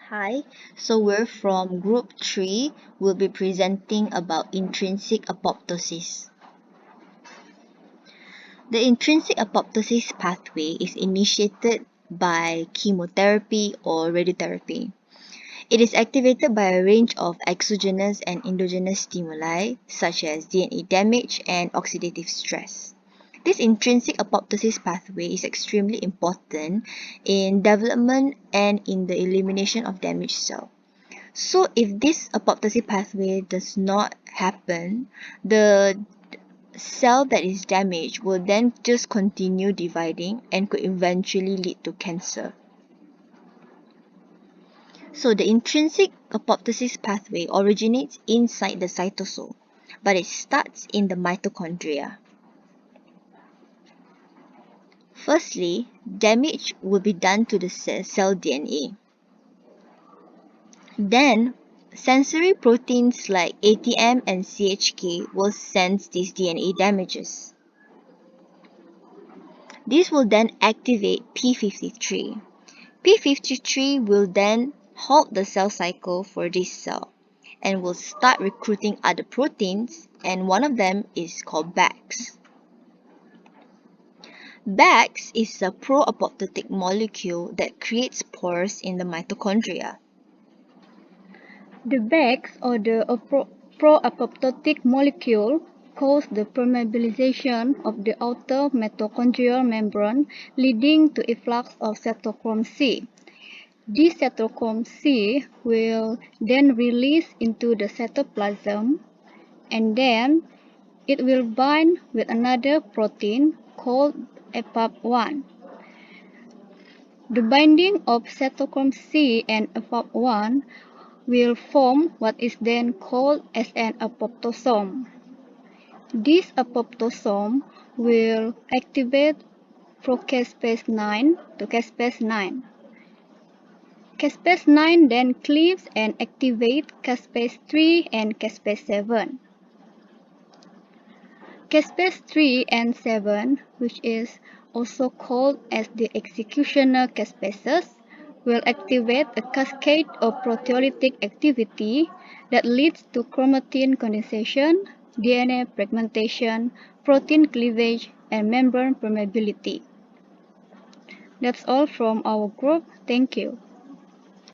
Hi, so we're from group 3. We'll be presenting about intrinsic apoptosis. The intrinsic apoptosis pathway is initiated by chemotherapy or radiotherapy. It is activated by a range of exogenous and endogenous stimuli such as DNA damage and oxidative stress. This intrinsic apoptosis pathway is extremely important in development and in the elimination of damaged cells. So if this apoptosis pathway does not happen, the cell that is damaged will then just continue dividing and could eventually lead to cancer. So the intrinsic apoptosis pathway originates inside the cytosol, but it starts in the mitochondria. Firstly, damage will be done to the cell DNA. Then, sensory proteins like ATM and CHK will sense these DNA damages. This will then activate P53. P53 will then halt the cell cycle for this cell and will start recruiting other proteins, and one of them is called BAX. BAX is a pro-apoptotic molecule that creates pores in the mitochondria. The BAX or the pro-apoptotic molecule cause the permeabilization of the outer mitochondrial membrane, leading to efflux of cytochrome C. This cytochrome C will then release into the cytoplasm, and then it will bind with another protein called Apop1. The binding of cytochrome C and Apop1 will form what is then called as an apoptosome. This apoptosome will activate procaspase 9 to caspase 9. Caspase 9 then cleaves and activates caspase 3 and caspase 7. Caspase 3 and 7, which is also called as the executioner caspases, will activate a cascade of proteolytic activity that leads to chromatin condensation, DNA fragmentation, protein cleavage, and membrane permeability. That's all from our group. Thank you.